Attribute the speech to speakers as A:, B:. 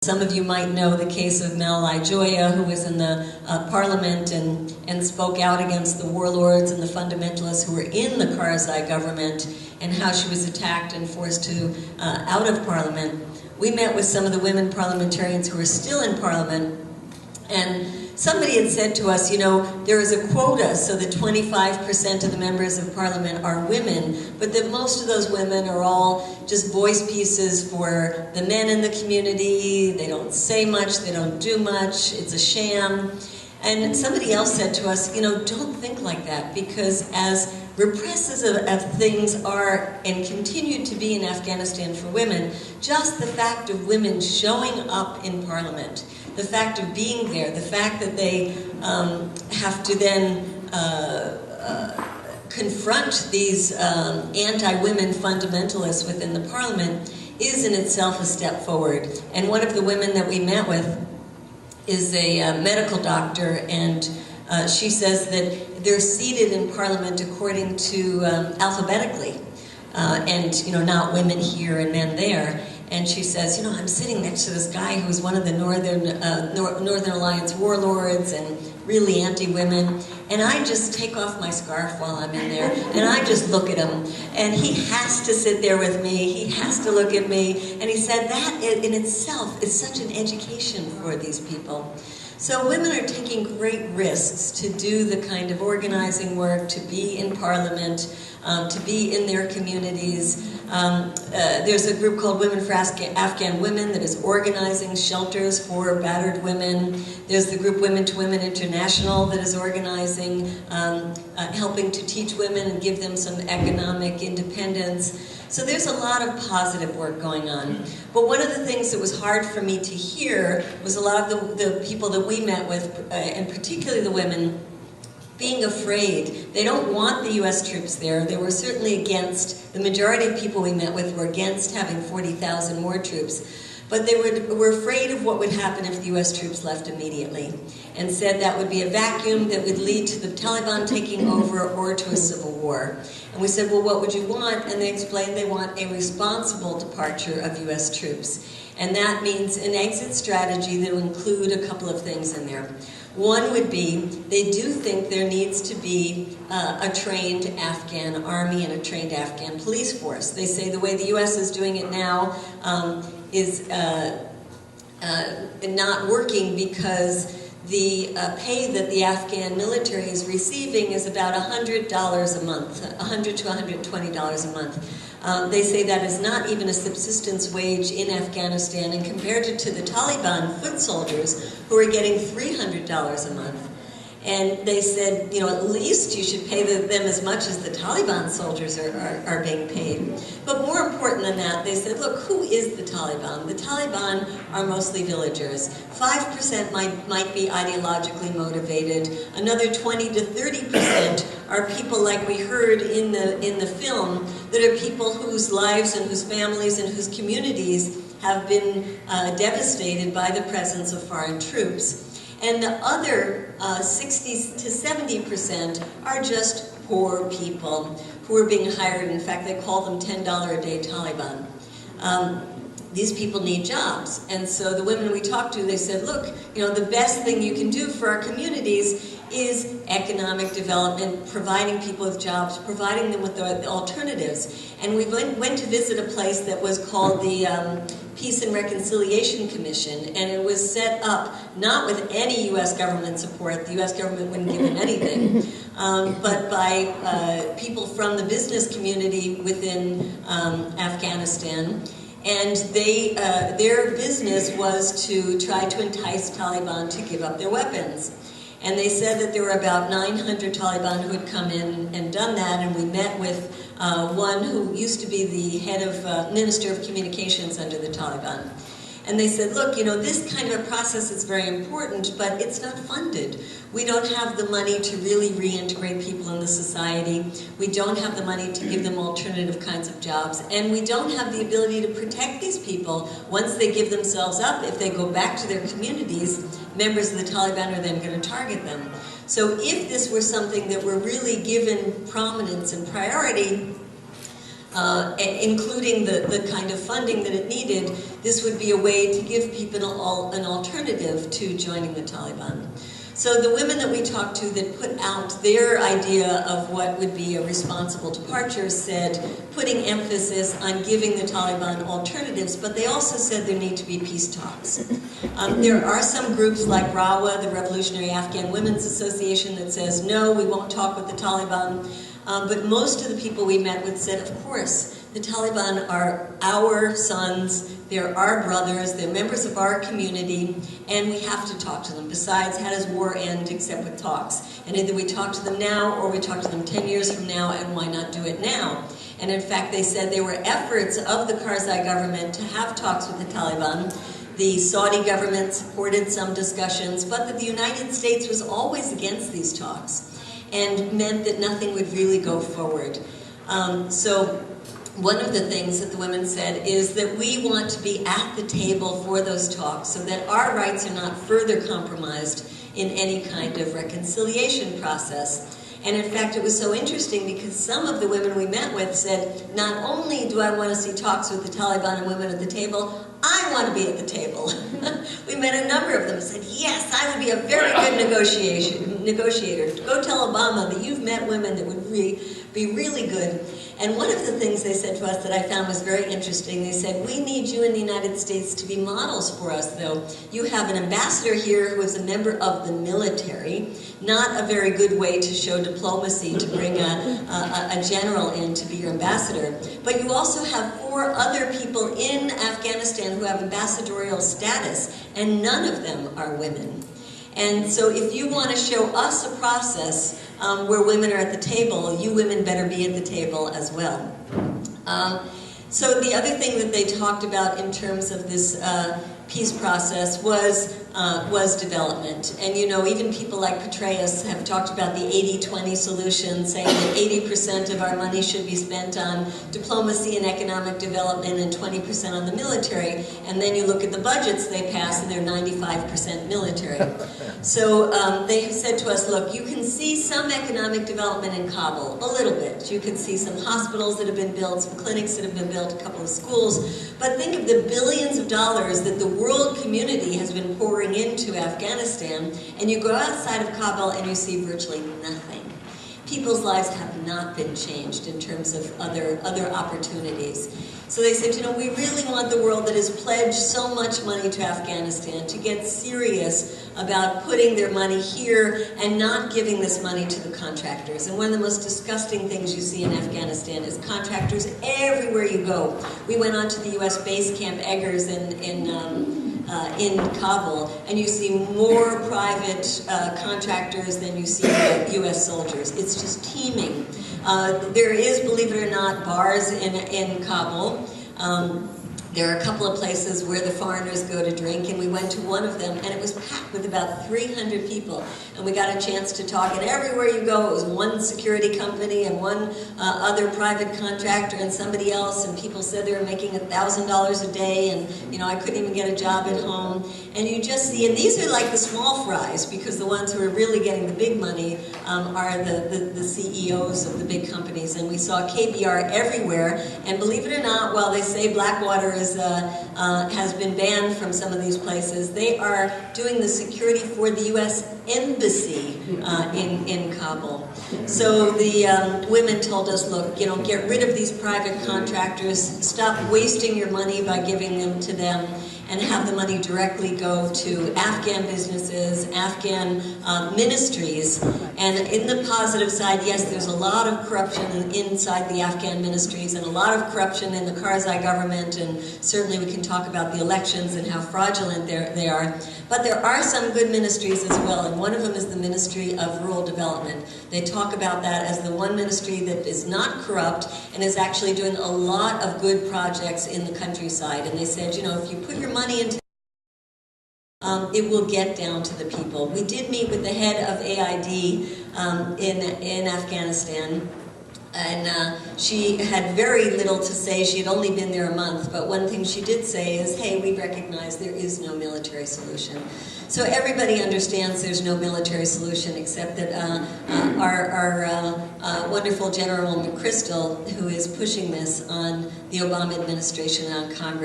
A: Some of you might know the case of Malala Joya, who was in the parliament and spoke out against the warlords and the fundamentalists who were in the Karzai government, and how she was attacked and forced to out of parliament. We met with some of the women parliamentarians who are still in parliament, and somebody had said to us, you know, there is a quota so that 25% of the members of parliament are women, but that most of those women are all just voice pieces for the men in the community. They don't say much, they don't do much, it's a sham. And somebody else said to us, you know, don't think like that, because as repressive of things are and continue to be in Afghanistan for women, just the fact of women showing up in parliament, the fact of being there, the fact that they have to then confront these anti-women fundamentalists within the parliament is in itself a step forward. And one of the women that we met with is a medical doctor, and she says that they're seated in parliament according to alphabetically, and you know, not women here and men there. And she says, you know, I'm sitting next to this guy who's one of the Northern Alliance warlords and really anti-women, and I just take off my scarf while I'm in there, and I just look at him, and he has to sit there with me, he has to look at me, and he said that in itself is such an education for these people. So women are taking great risks to do the kind of organizing work, to be in parliament, to be in their communities. There's a group called Women for Afghan Women that is organizing shelters for battered women. There's the group Women to Women International that is organizing, helping to teach women and give them some economic independence. So there's a lot of positive work going on. But one of the things that was hard for me to hear was a lot of the people that we met with, and particularly the women, being afraid. They don't want the U.S. troops there. They were certainly against, the majority of people we met with were against having 40,000 more troops. But they were afraid of what would happen if the U.S. troops left immediately, and said that would be a vacuum that would lead to the Taliban taking over or to a civil war. And we said, well, what would you want? And they explained they want a responsible departure of U.S. troops. And that means an exit strategy that will include a couple of things in there. One would be, they do think there needs to be a trained Afghan army and a trained Afghan police force. They say the way the U.S. is doing it now is not working, because the pay that the Afghan military is receiving is about $100 a month, $100 to $120 a month. They say that is not even a subsistence wage in Afghanistan, and compared it to the Taliban foot soldiers who are getting $300 a month. And they said, you know, at least you should pay them as much as the Taliban soldiers are being paid. But more important than that, they said, look, who is the Taliban? The Taliban are mostly villagers. 5% might be ideologically motivated. Another 20 to 30% are people, like we heard in the film, that are people whose lives and whose families and whose communities have been devastated by the presence of foreign troops. And the other 60 to 70% are just poor people who are being hired. In fact, they call them $10 a day Taliban. These people need jobs. And so the women we talked to, they said, look, you know, the best thing you can do for our communities is economic development, providing people with jobs, providing them with the alternatives. And we went to visit a place that was called the Peace and Reconciliation Commission, and it was set up not with any U.S. government support. The U.S. government wouldn't give them anything, but by people from the business community within Afghanistan. And their business was to try to entice Taliban to give up their weapons. And they said that there were about 900 Taliban who had come in and done that, and we met with one who used to be the head of Minister of Communications under the Taliban. And they said, look, you know, this kind of a process is very important, but it's not funded. We don't have the money to really reintegrate people in the society. We don't have the money to give them alternative kinds of jobs. And we don't have the ability to protect these people once they give themselves up. If they go back to their communities, members of the Taliban are then going to target them. So if this were something that were really given prominence and priority, including the kind of funding that it needed, this would be a way to give people an alternative to joining the Taliban. So the women that we talked to that put out their idea of what would be a responsible departure said, putting emphasis on giving the Taliban alternatives, but they also said there need to be peace talks. There are some groups like RAWA, the Revolutionary Afghan Women's Association, that says, no, we won't talk with the Taliban. But most of the people we met with said, of course, the Taliban are our sons, they're our brothers, they're members of our community, and we have to talk to them. Besides, how does war end except with talks? And either we talk to them now or we talk to them 10 years from now, and why not do it now? And in fact, they said there were efforts of the Karzai government to have talks with the Taliban. The Saudi government supported some discussions, but that the United States was always against these talks and meant that nothing would really go forward. So one of the things that the women said is that we want to be at the table for those talks so that our rights are not further compromised in any kind of reconciliation process. And in fact, it was so interesting because some of the women we met with said, not only do I want to see talks with the Taliban and women at the table, I want to be at the table. We met a number of them and said, yes, I would be a very good negotiator. Go tell Obama that you've met women that would be really good. And one of the things they said to us that I found was very interesting, they said, we need you in the United States to be models for us, though. You have an ambassador here who is a member of the military, not a very good way to show diplomacy to bring a general in to be your ambassador. But you also have 4 other people in Afghanistan who have ambassadorial status, and none of them are women. And so if you want to show us a process where women are at the table, you women better be at the table as well. So the other thing that they talked about in terms of this peace process was development. And you know, even people like Petraeus have talked about the 80-20 solution, saying that 80% of our money should be spent on diplomacy and economic development and 20% on the military. And then you look at the budgets they pass and they're 95% military. So they have said to us, look, you can see some economic development in Kabul, a little bit. You can see some hospitals that have been built, some clinics that have been built, a couple of schools. But think of the billions of dollars that the world community has been pouring into Afghanistan, and you go outside of Kabul and you see virtually nothing. People's lives have not been changed in terms of other opportunities. So they said, you know, we really want the world that has pledged so much money to Afghanistan to get serious about putting their money here and not giving this money to the contractors. And one of the most disgusting things you see in Afghanistan is contractors everywhere you go. We went on to the U.S. base camp Eggers in Kabul, and you see more private contractors than you see U.S. soldiers. It's just teeming. There is, believe it or not, bars in Kabul. There are a couple of places where the foreigners go to drink, and we went to one of them, and it was packed with about 300 people. And we got a chance to talk, and everywhere you go, it was one security company and one other private contractor and somebody else, and people said they were making $1,000 a day, and you know, I couldn't even get a job at home. And you just see, and these are like the small fries, because the ones who are really getting the big money are the CEOs of the big companies. And we saw KBR everywhere, and believe it or not, while they say Blackwater has been banned from some of these places, they are doing the security for the U.S. Embassy in Kabul. So the women told us, look, you know, get rid of these private contractors, stop wasting your money by giving them to them, and have the money directly go to Afghan businesses, Afghan ministries. And in the positive side, yes, there's a lot of corruption inside the Afghan ministries and a lot of corruption in the Karzai government, and certainly we can talk about the elections and how fraudulent they are. But there are some good ministries as well, and one of them is the Ministry of Rural Development. They talk about that as the one ministry that is not corrupt and is actually doing a lot of good projects in the countryside. And they said, you know, if you put your money into it will get down to the people. We did meet with the head of AID in Afghanistan. And she had very little to say. She had only been there a month, but one thing she did say is, hey, we recognize there is no military solution. So everybody understands there's no military solution, except that our wonderful General McChrystal, who is pushing this on the Obama administration and on Congress,